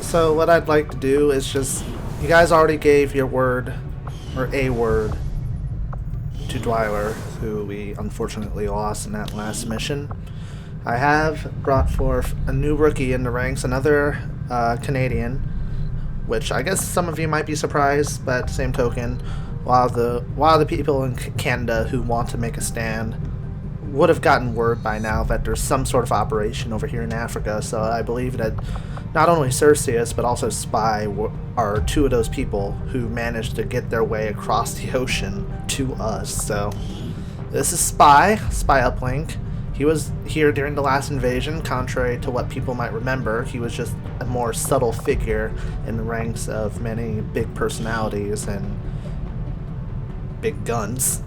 So what I'd like to do is just, you guys already gave your word, or a word, to Dwyler, who we unfortunately lost in that last mission. I have brought forth a new rookie in the ranks, another Canadian, which I guess some of you might be surprised, but at the same token, a lot of the people in Canada who want to make a stand would have gotten word by now that there's some sort of operation over here in Africa, so I believe that not only Cerseus, but also Spy are two of those people who managed to get their way across the ocean to us. So this is Spy Uplink. He was here during the last invasion. Contrary to what people might remember, he was just a more subtle figure in the ranks of many big personalities and big guns.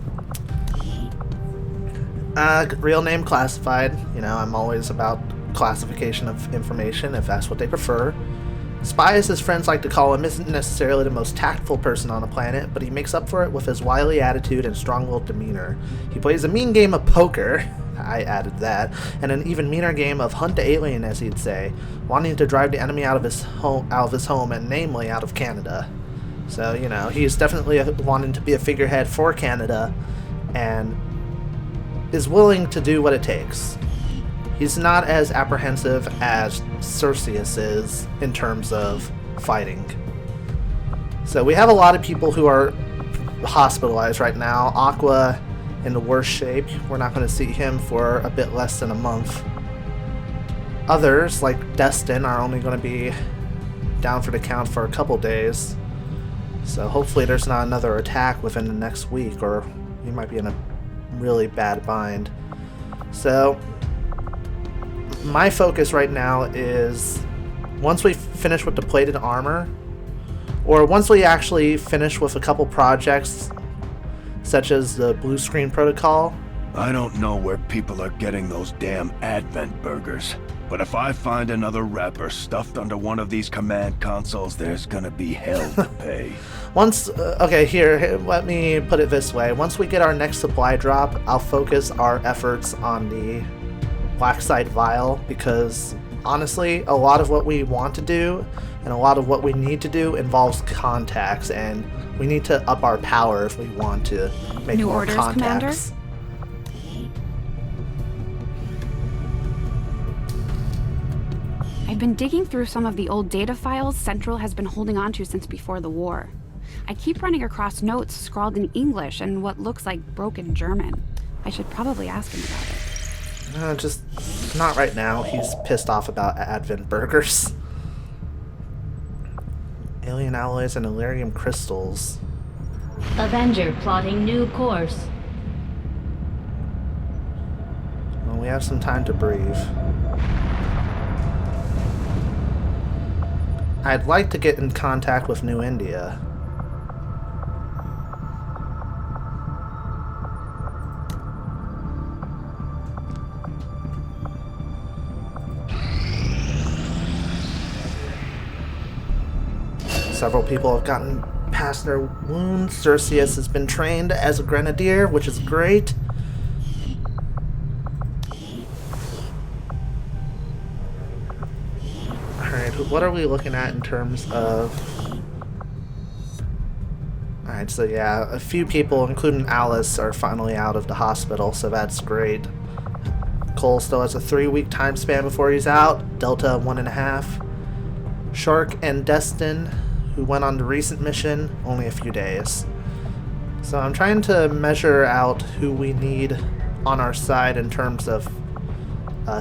Real name classified. You know, I'm always about classification of information if that's what they prefer. Spy, as his friends like to call him, isn't necessarily the most tactful person on the planet, but he makes up for it with his wily attitude and strong-willed demeanor. He plays a mean game of poker, I added that, and an even meaner game of hunt the alien, as he'd say, wanting to drive the enemy out of his home, and namely out of Canada. So, you know, he's definitely wanting to be a figurehead for Canada, and is willing to do what it takes. He's not as apprehensive as Cerseus is in terms of fighting. So we have a lot of people who are hospitalized right now. Aqua in the worst shape. We're not going to see him for a bit less than a month. Others, like Destin, are only going to be down for the count for a couple days. So hopefully there's not another attack within the next week, or we might be in a really bad bind. So my focus right now is, once we finish with the plated armor, or once we actually finish with a couple projects such as the blue screen protocol. I don't know where people are getting those damn Advent burgers, but if I find another wrapper stuffed under one of these command consoles, there's gonna be hell to pay. Okay, here, let me put it this way. Once we get our next supply drop, I'll focus our efforts on the Black Site Vial, because honestly, a lot of what we want to do and a lot of what we need to do involves contacts, and we need to up our power if we want to make New more orders, contacts. Commander? I've been digging through some of the old data files Central has been holding onto since before the war. I keep running across notes scrawled in English and what looks like broken German. I should probably ask him about it. Just not right now. He's pissed off about Advent burgers. Alien alloys and Illyrium crystals. Avenger plotting new course. Well, we have some time to breathe. I'd like to get in contact with New India. Several people have gotten past their wounds. Cerseus has been trained as a grenadier, which is great. Alright, what are we looking at in terms of... Alright, so yeah, a few people, including Alice, are finally out of the hospital, so that's great. Cole still has a 3-week time span before he's out. Delta 1.5. Shark and Destin, who went on the recent mission, only a few days. So I'm trying to measure out who we need on our side in terms of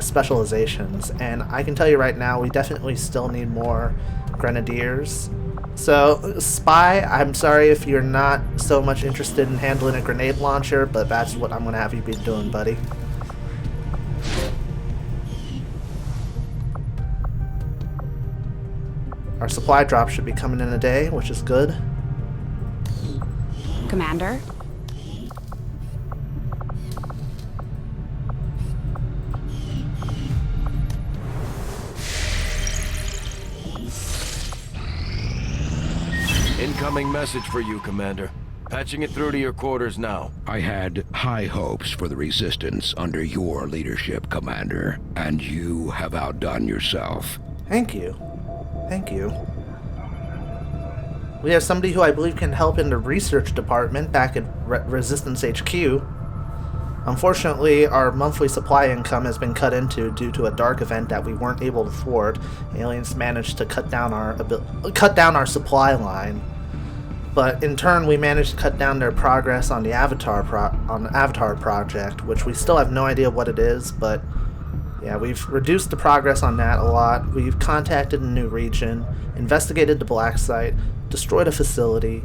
specializations, and I can tell you right now we definitely still need more grenadiers. So Spy, I'm sorry if you're not so much interested in handling a grenade launcher, but that's what I'm going to have you be doing, buddy. Our supply drop should be coming in a day, which is good. Commander? Incoming message for you, Commander. Patching it through to your quarters now. I had high hopes for the Resistance under your leadership, Commander, and you have outdone yourself. Thank you. Thank you. We have somebody who I believe can help in the research department back at Resistance HQ. Unfortunately, our monthly supply income has been cut into due to a dark event that we weren't able to afford. Aliens managed to cut down our supply line, but in turn, we managed to cut down their progress on the Avatar project, which we still have no idea what it is. But yeah, we've reduced the progress on that a lot. We've contacted a new region, investigated the black site, destroyed a facility,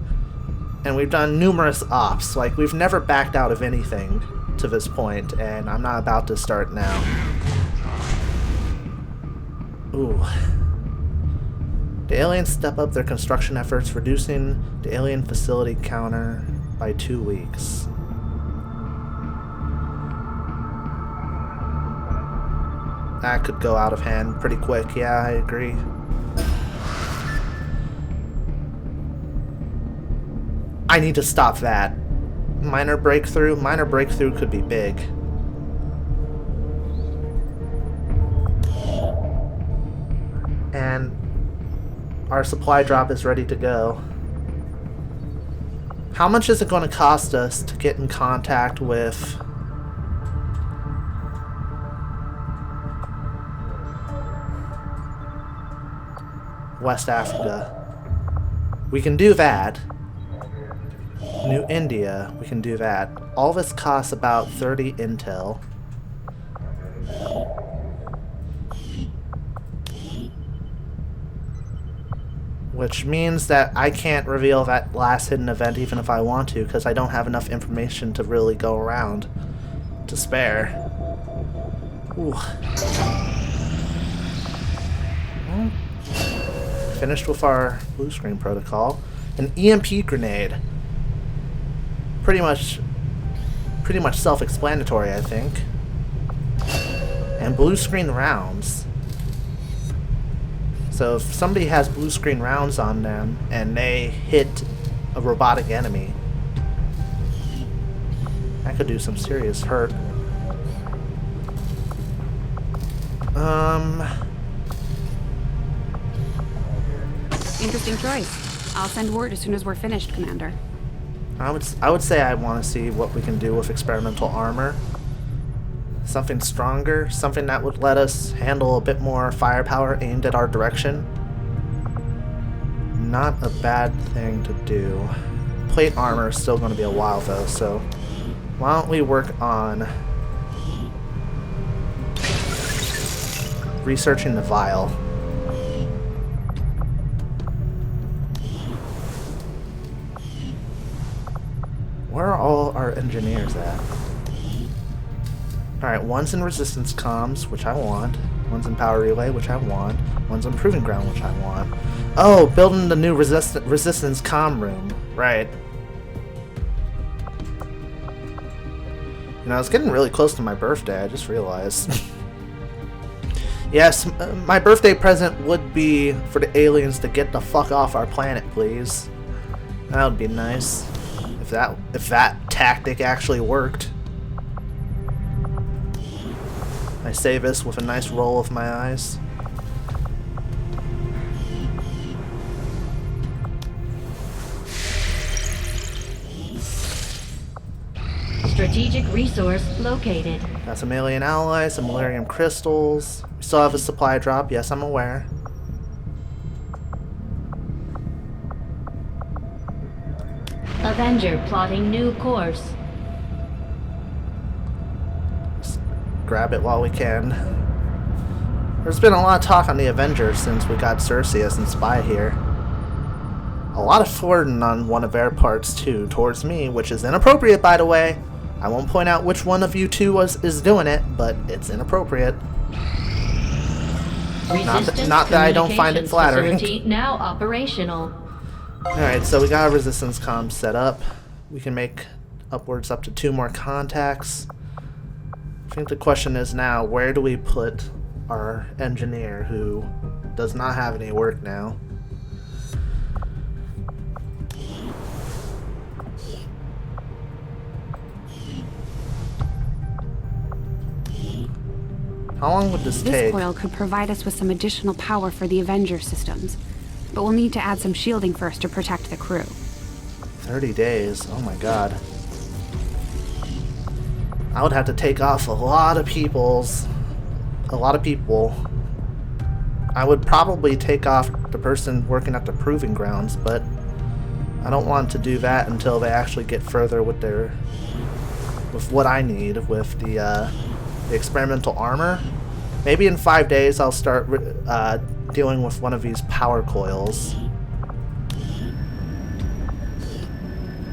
and we've done numerous ops. Like, we've never backed out of anything to this point, and I'm not about to start now. Ooh. The aliens step up their construction efforts, reducing the alien facility counter by 2 weeks. That could go out of hand pretty quick. Yeah, I agree. I need to stop that. Minor breakthrough? Minor breakthrough could be big. And our supply drop is ready to go. How much is it going to cost us to get in contact with West Africa? We can do that. New India, we can do that. All this costs about 30 intel. Which means that I can't reveal that last hidden event even if I want to, because I don't have enough information to really go around to spare. Ooh. Well, finished with our blue screen protocol. An EMP grenade. Pretty much self-explanatory, I think. And blue screen rounds. So if somebody has blue screen rounds on them and they hit a robotic enemy, that could do some serious hurt. Interesting choice. I'll send word as soon as we're finished, Commander. I would say I want to see what we can do with experimental armor. Something stronger, something that would let us handle a bit more firepower aimed at our direction. Not a bad thing to do. Plate armor is still going to be a while though, so why don't we work on researching the vial. Where are all our engineers at? Alright, one's in resistance comms, which I want. One's in power relay, which I want. One's in proving ground, which I want. Oh, building the new resistance comm room. Right. You know, it's getting really close to my birthday, I just realized. Yes, my birthday present would be for the aliens to get the fuck off our planet, please. That would be nice. If that tactic actually worked. I say this with a nice roll of my eyes. Strategic resource located. Got some alien allies, some Millennium crystals. We still have a supply drop, yes, I'm aware. Avenger plotting new course. Just grab it while we can. There's been a lot of talk on the Avengers since we got Cersei as a spy here. A lot of flirting on one of their parts too, towards me, which is inappropriate, by the way. I won't point out which one of you two is doing it, but it's inappropriate. Not that I don't find it flattering. Now operational. Alright, so we got our resistance comms set up. We can make upwards up to 2 more contacts. I think the question is now, where do we put our engineer who does not have any work now? How long would this This take? coil could provide us with some additional power for the Avenger systems, but we'll need to add some shielding first to protect the crew. 30 days. Oh my god. I would have to take off a lot of people. I would probably take off the person working at the proving grounds, but I don't want to do that until they actually get further with what I need with the experimental armor. Maybe in 5 days I'll start dealing with one of these power coils.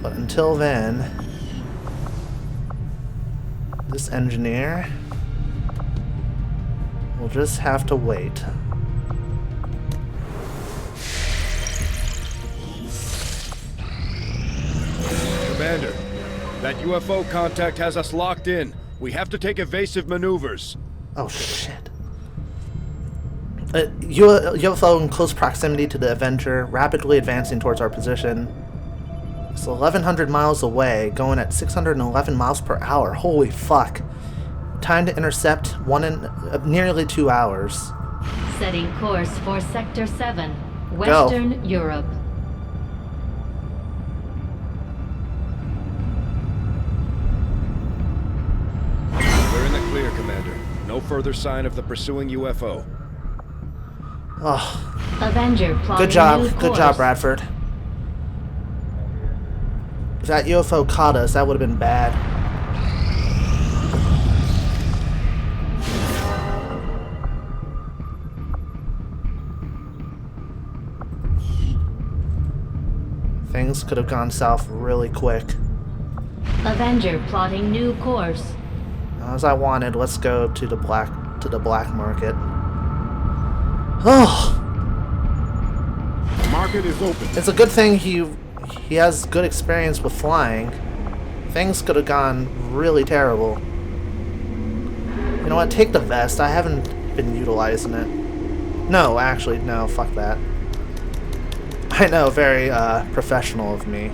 But until then, this engineer will just have to wait. Commander, that UFO contact has us locked in. We have to take evasive maneuvers. Oh shit. UFO in close proximity to the Avenger, rapidly advancing towards our position. It's 1,100 miles away, going at 611 miles per hour. Holy fuck. Time to intercept nearly 2 hours. Setting course for Sector 7, Western Europe. We're in the clear, Commander. No further sign of the pursuing UFO. Oh, Avenger plotting good job. new Good job, course. Bradford. If that UFO caught us, that would have been bad. Things could have gone south really quick. Avenger plotting new course. As I wanted, let's go to the black market. Oh, Market is open. it's a good thing he has good experience with flying. Things could have gone really terrible. You know what? Take the vest. I haven't been utilizing it. No, actually, no. Fuck that. I know, very professional of me.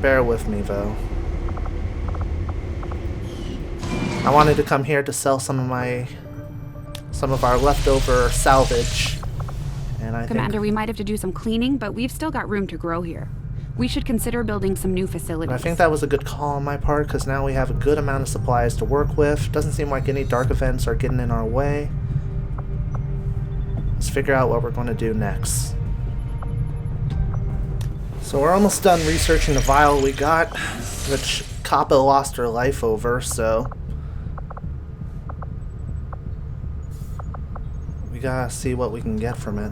Bear with me, though. I wanted to come here to sell some of our leftover salvage, and I Commander, think we might have to do some cleaning, but we've still got room to grow here. We should consider building some new facilities. I think that was a good call on my part, because now we have a good amount of supplies to work with. Doesn't seem like any dark events are getting in our way. Let's figure out what we're going to do next. So we're almost done researching the vial we got, which Kappa lost her life over, so we gotta see what we can get from it.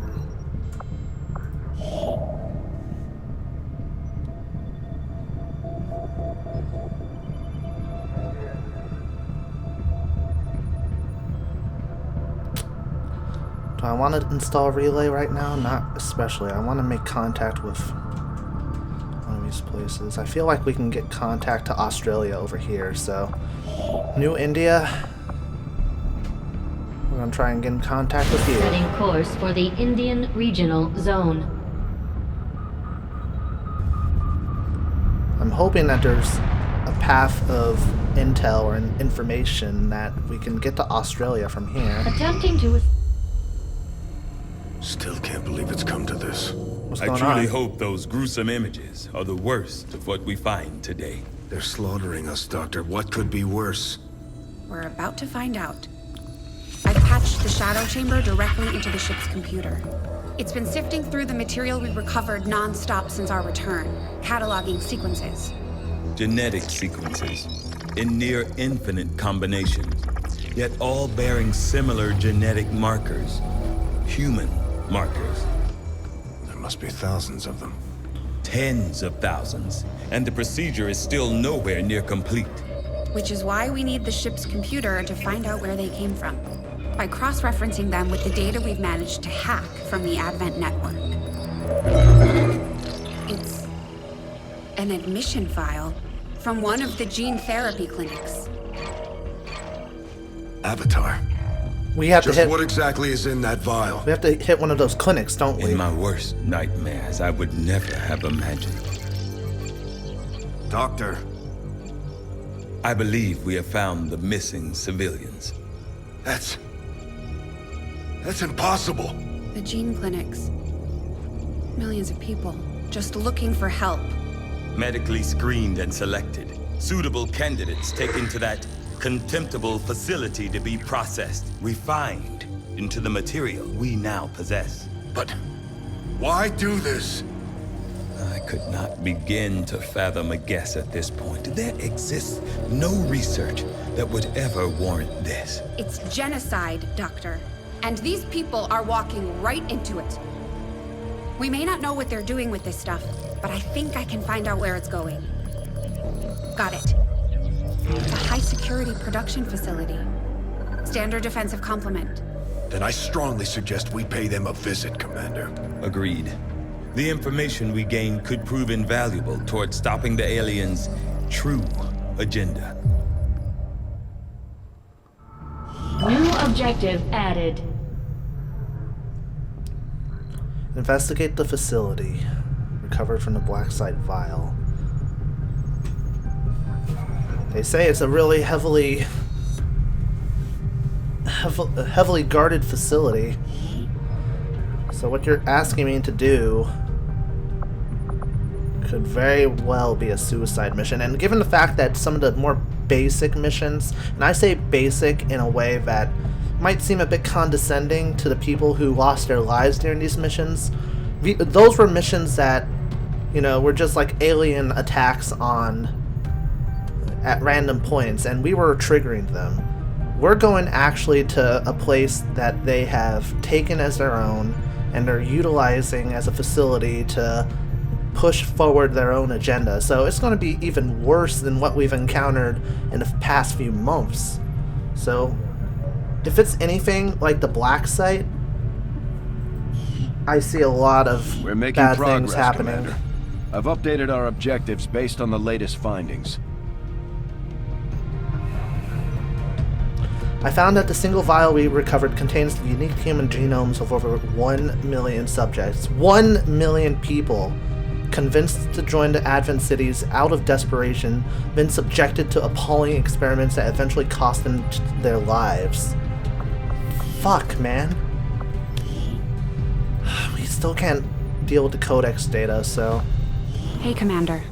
Do I want to install a relay right now? Not especially. I want to make contact with one of these places. I feel like we can get contact to Australia over here, so New India. We're going to try and get in contact with you. Setting course for the Indian Regional Zone. I'm hoping that there's a path of intel or information that we can get to Australia from here. Attempting to... Still can't believe it's come to this. What's I going truly on? hope those gruesome images are the worst of what we find today. They're slaughtering us, Doctor. What could be worse? We're about to find out. I've patched the shadow chamber directly into the ship's computer. It's been sifting through the material we recovered non-stop since our return, cataloging sequences. Genetic sequences in near infinite combinations, yet all bearing similar genetic markers. Human markers. There must be thousands of them. Tens of thousands, and the procedure is still nowhere near complete. Which is why we need the ship's computer to find out where they came from, by cross-referencing them with the data we've managed to hack from the Advent network. It's an admission file from one of the gene therapy clinics. Avatar. We have to Just hit. what exactly is in that vial? We have to hit one of those clinics, don't we? In my worst nightmares, I would never have imagined. Doctor. I believe we have found the missing civilians. That's impossible. The gene clinics. Millions of people just looking for help. Medically screened and selected. Suitable candidates taken to that contemptible facility to be processed, refined into the material we now possess. But why do this? I could not begin to fathom a guess at this point. There exists no research that would ever warrant this. It's genocide, Doctor. And these people are walking right into it. We may not know what they're doing with this stuff, but I think I can find out where it's going. Got it. It's a high-security production facility. Standard defensive complement. Then I strongly suggest we pay them a visit, Commander. Agreed. The information we gain could prove invaluable towards stopping the aliens' true agenda. New objective added. Investigate the facility. Recovered from the black site vial. They say it's a really heavily guarded facility. So what you're asking me to do could very well be a suicide mission. And given the fact that some of the more basic missions, and I say basic in a way that might seem a bit condescending to the people who lost their lives during these missions, those were missions that, you know, were just like alien attacks at random points, and we were triggering them. We're going actually to a place that they have taken as their own, and they're utilizing as a facility to push forward their own agenda. So it's going to be even worse than what we've encountered in the past few months. So if it's anything like the black site, I see a lot of We're making bad progress, things happening. Commander. I've updated our objectives based on the latest findings. I found that the single vial we recovered contains the unique human genomes of over 1 million subjects. 1 million people convinced to join the Advent cities out of desperation, been subjected to appalling experiments that eventually cost them their lives. Fuck, man. We still can't deal with the Codex data, so... Hey, Commander.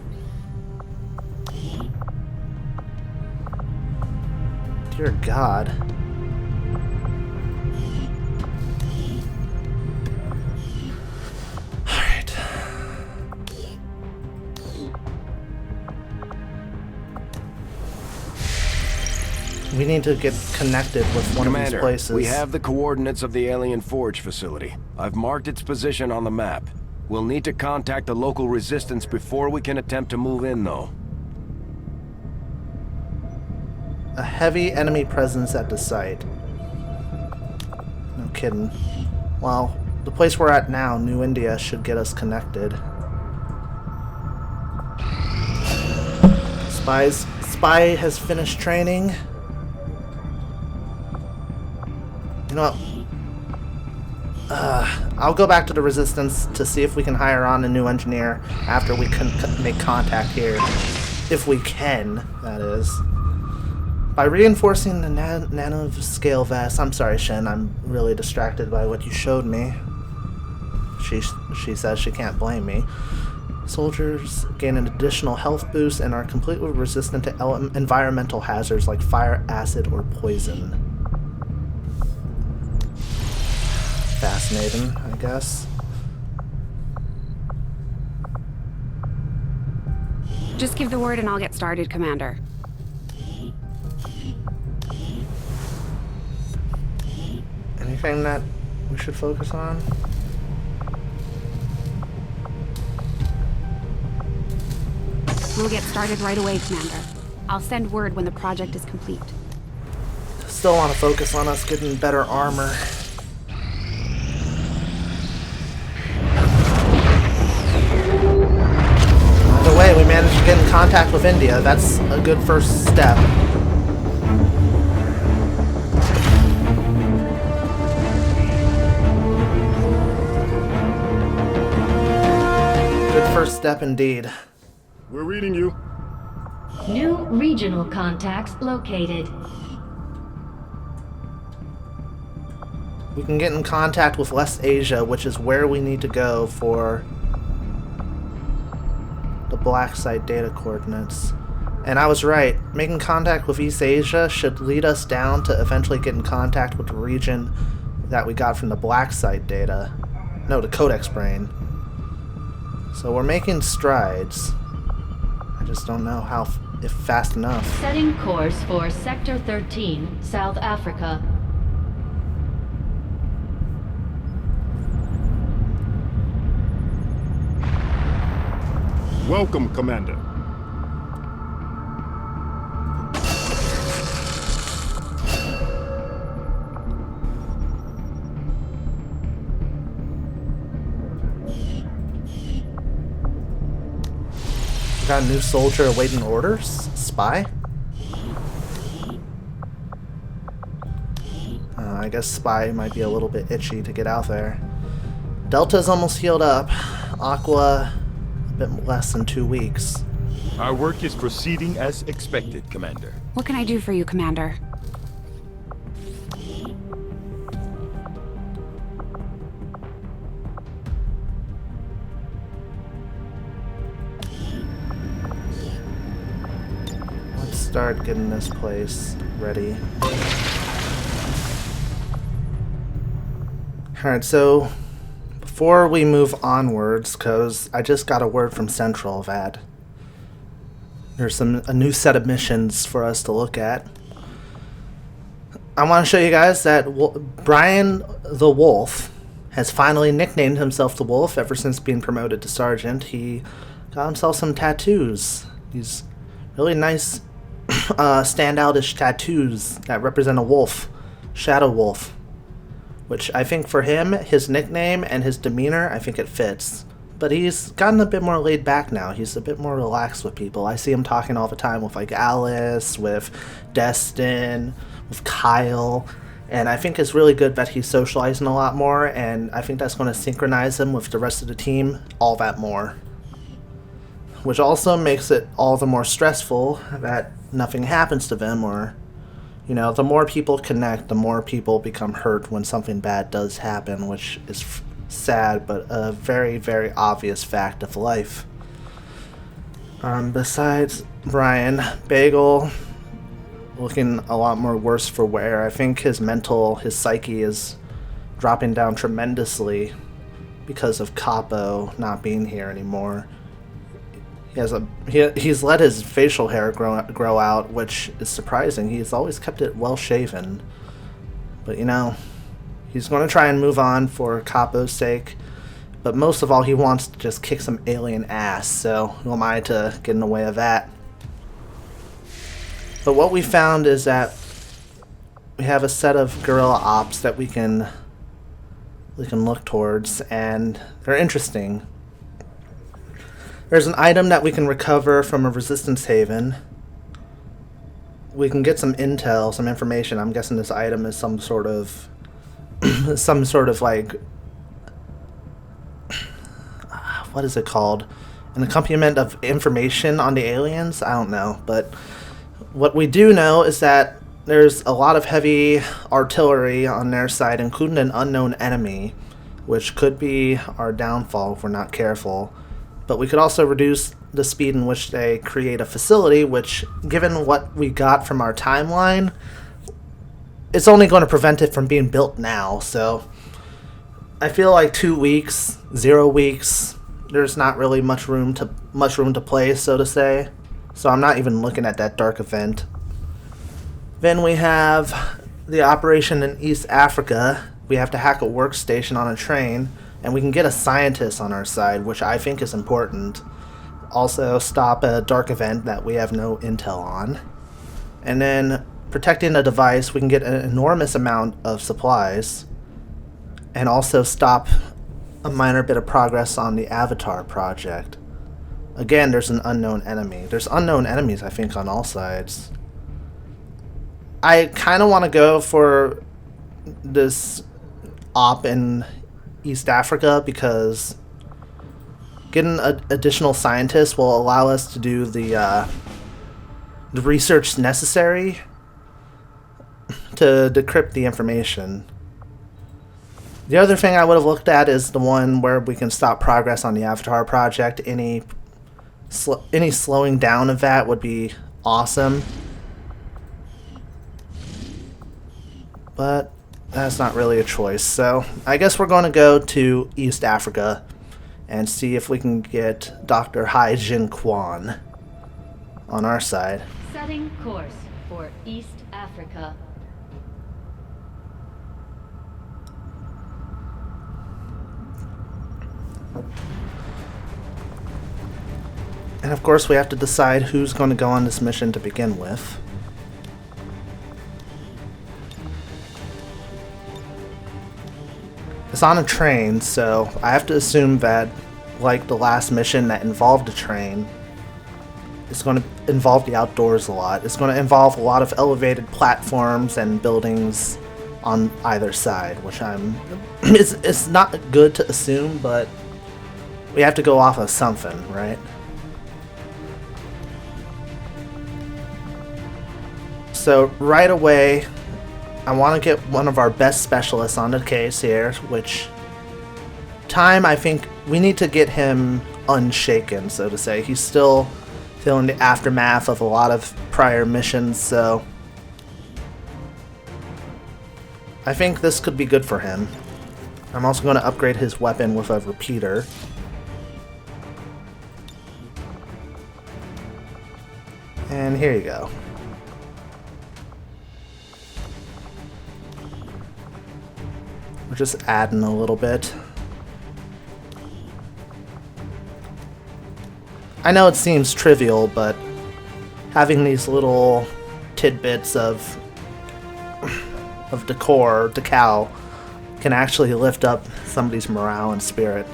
Dear God. Alright. We need to get connected with one of these Commander, places. we have the coordinates of the alien forge facility. I've marked its position on the map. We'll need to contact the local resistance before we can attempt to move in, though. A heavy enemy presence at the site. No kidding. Well, the place we're at now, New India, should get us connected. Spy has finished training. You know what? I'll go back to the Resistance to see if we can hire on a new engineer after we can make contact here. If we can, that is. By reinforcing the nanoscale vest... I'm sorry, Shin, I'm really distracted by what you showed me. She says she can't blame me. Soldiers gain an additional health boost and are completely resistant to environmental hazards like fire, acid, or poison. Fascinating, I guess. Just give the word and I'll get started, Commander. Anything that we should focus on? We'll get started right away, Commander. I'll send word when the project is complete. Still want to focus on us getting better armor. Either way, we managed to get in contact with India. That's a good first step. step indeed. We're reading you. New regional contacts located. We can get in contact with West Asia, which is where we need to go for the black site data coordinates. And I was right. Making contact with East Asia should lead us down to eventually get in contact with the region that we got from the black site data. No, the Codex brain. So we're making strides. I just don't know if fast enough. Setting course for Sector 13, South Africa. Welcome, Commander. Got a new soldier awaiting orders? Spy? I guess Spy might be a little bit itchy to get out there. Delta's almost healed up. Aqua, a bit less than 2 weeks. Our work is proceeding as expected, Commander. What can I do for you, Commander? Let's start getting this place ready. Alright, so before we move onwards, because I just got a word from Central that there's a new set of missions for us to look at. I want to show you guys that Brian the Wolf has finally nicknamed himself the Wolf ever since being promoted to Sergeant. He got himself some tattoos. These really nice standoutish tattoos that represent a wolf, Shadow Wolf. Which I think for him, his nickname and his demeanor, I think it fits. But he's gotten a bit more laid back now. He's a bit more relaxed with people. I see him talking all the time with like Alice, with Destin, with Kyle. And I think it's really good that he's socializing a lot more. And I think that's going to synchronize him with the rest of the team all that more. Which also makes it all the more stressful that nothing happens to them, or you know, the more people connect, the more people become hurt when something bad does happen, which is sad, but a very, very obvious fact of life. Besides Brian, Bagel, looking a lot more worse for wear. I think his psyche is dropping down tremendously because of Capo not being here anymore. He's let his facial hair grow out, which is surprising. He's always kept it well shaven. But you know, he's going to try and move on for Capo's sake. But most of all, he wants to just kick some alien ass, so who am I to get in the way of that? But what we found is that we have a set of guerrilla ops that we can look towards, and they're interesting. There's an item that we can recover from a resistance haven. We can get some intel, some information. I'm guessing this item is some sort of like, what is it called? An accompaniment of information on the aliens? I don't know. But what we do know is that there's a lot of heavy artillery on their side, including an unknown enemy, which could be our downfall if we're not careful. But we could also reduce the speed in which they create a facility, which, given what we got from our timeline, it's only going to prevent it from being built now. So I feel like 2 weeks, 0 weeks, there's not really much room to play, so to say. So I'm not even looking at that dark event. Then we have the operation in East Africa. We have to hack a workstation on a train. And we can get a scientist on our side, which I think is important. Also, stop a dark event that we have no intel on. And then, protecting a device, we can get an enormous amount of supplies. And also stop a minor bit of progress on the Avatar project. Again, there's an unknown enemy. There's unknown enemies, I think, on all sides. I kind of want to go for this op in East Africa because Getting additional scientists will allow us to do the research necessary to decrypt the information. The other thing I would have looked at is the one where we can stop progress on the Avatar project. Any slowing down of that would be awesome. But that's not really a choice. So I guess we're going to go to East Africa and see if we can get Dr. Hai Jin Kwan on our side. Setting course for East Africa. And of course we have to decide who's going to go on this mission to begin with. It's on a train, so I have to assume that, like the last mission that involved a train, it's going to involve the outdoors a lot. It's going to involve a lot of elevated platforms and buildings on either side, which it's not good to assume, but we have to go off of something, right? So right away, I want to get one of our best specialists on the case here, which Time, I think we need to get him unshaken, so to say. He's still feeling the aftermath of a lot of prior missions, so I think this could be good for him. I'm also going to upgrade his weapon with a repeater. And here you go. We're just adding a little bit. I know it seems trivial, but having these little tidbits of decal can actually lift up somebody's morale and spirit.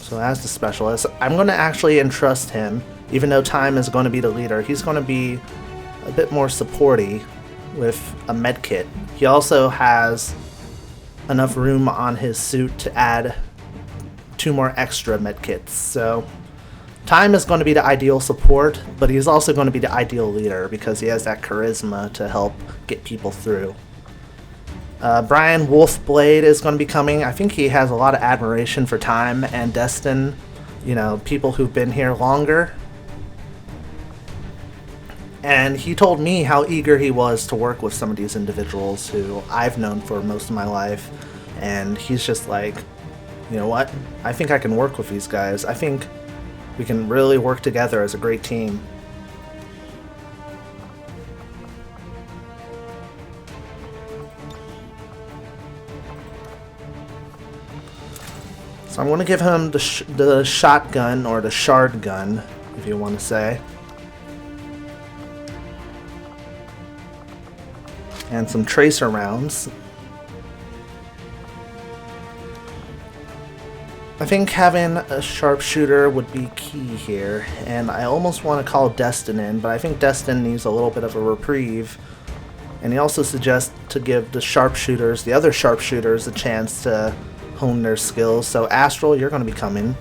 So as the specialist, I'm going to actually entrust him, even though Time is going to be the leader. He's going to be a bit more supporty with a medkit. He also has enough room on his suit to add 2 more extra medkits. So Time is going to be the ideal support, but he's also going to be the ideal leader because he has that charisma to help get people through. Brian Wolfblade is going to be coming. I think he has a lot of admiration for Time and Destin, you know, people who've been here longer. And he told me how eager he was to work with some of these individuals who I've known for most of my life. And he's just like, you know what? I think I can work with these guys. I think we can really work together as a great team. So I'm going to give him the shotgun, or the shard gun, if you want to say. And some tracer rounds. I think having a sharpshooter would be key here, and I almost want to call Destin in, but I think Destin needs a little bit of a reprieve. And he also suggests to give the other sharpshooters, a chance to hone their skills. So Astral, you're going to be coming.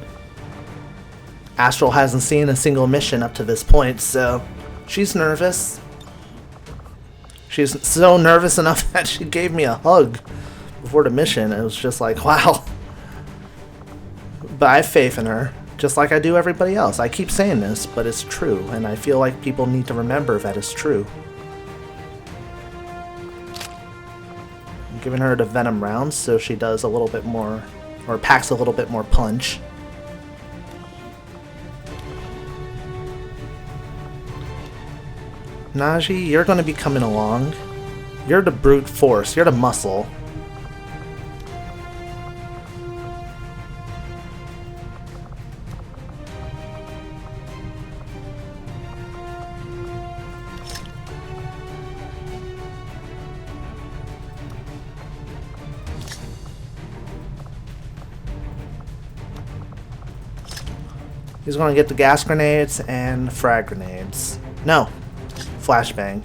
Astral hasn't seen a single mission up to this point, so she's nervous. She's so nervous enough that she gave me a hug before the mission. It was just like, wow. But I have faith in her, just like I do everybody else. I keep saying this, but it's true, and I feel like people need to remember that it's true. I'm giving her the venom rounds so she does a little bit more, or packs a little bit more punch. Naji, you're going to be coming along. You're the brute force. You're the muscle. He's going to get the gas grenades and frag grenades. No, flashbang.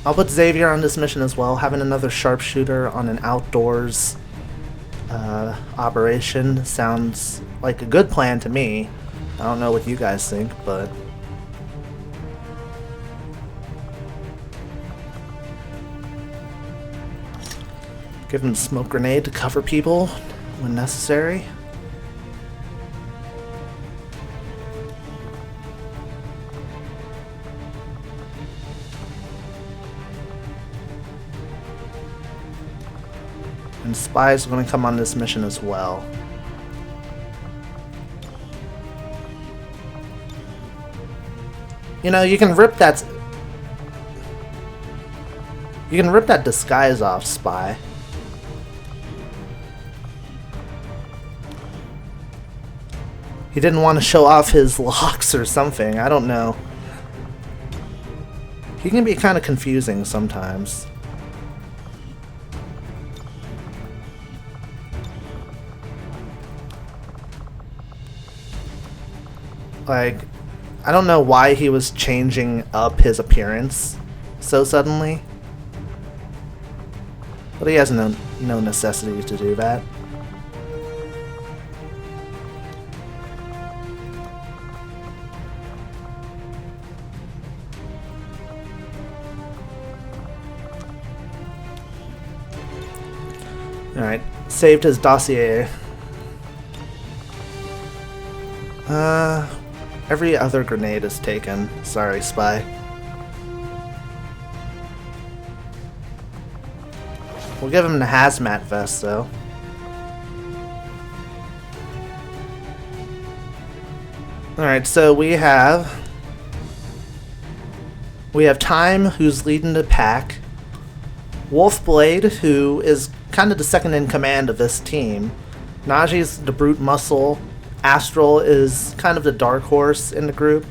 I'll put Xavier on this mission as well. Having another sharpshooter on an outdoors operation sounds like a good plan to me. I don't know what you guys think, but... give him a smoke grenade to cover people when necessary. And spies are going to come on this mission as well. You know, you can rip that disguise off, Spy. He didn't want to show off his locks or something. I don't know. He can be kind of confusing sometimes. Like, I don't know why he was changing up his appearance so suddenly. But he has no necessity to do that. Alright, saved his dossier. Every other grenade is taken. Sorry, Spy. We'll give him the hazmat vest, though. Alright, so we have Time, who's leading the pack. Wolfblade, who is kind of the second in command of this team. Naji's the brute muscle. Astral is kind of the dark horse in the group.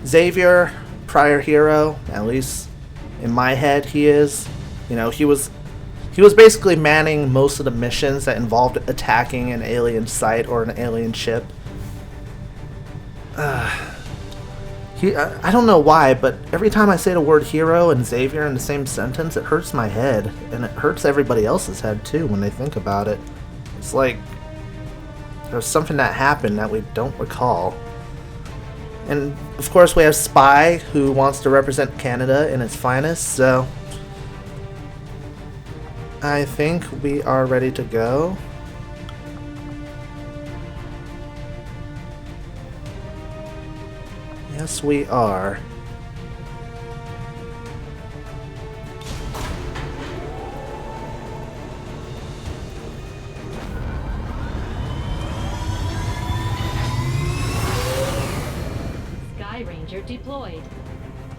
Xavier, prior hero, at least in my head he is. You know, he was basically manning most of the missions that involved attacking an alien site or an alien ship. I don't know why, but every time I say the word hero and Xavier in the same sentence, it hurts my head, and it hurts everybody else's head too when they think about it. It's like there's something that happened that we don't recall. And of course we have Spy, who wants to represent Canada in its finest, so I think we are ready to go. Yes, we are. Sky Ranger deployed.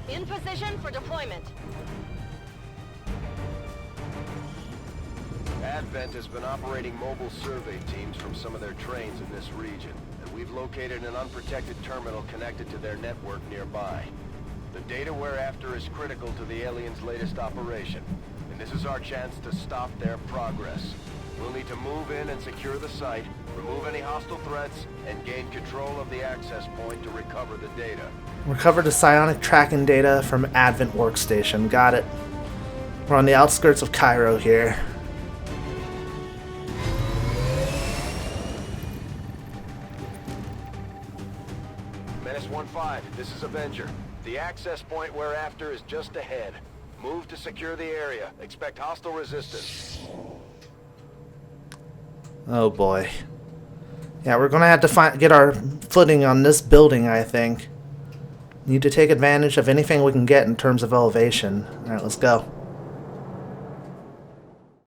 In position for deployment. Advent has been operating mobile survey teams from some of their trains in this region, and we've located an unprotected terminal connected to their network nearby. The data we're after is critical to the aliens' latest operation, and this is our chance to stop their progress. We'll need to move in and secure the site, remove any hostile threats, and gain control of the access point to recover the data. Recover the psionic tracking data from Advent Workstation. Got it. We're on the outskirts of Cairo here. Menace 1-5, this is Avenger. The access point we're after is just ahead. Move to secure the area. Expect hostile resistance. Oh boy. Yeah, we're gonna have to get our footing on this building, I think. Need to take advantage of anything we can get in terms of elevation. Alright, let's go.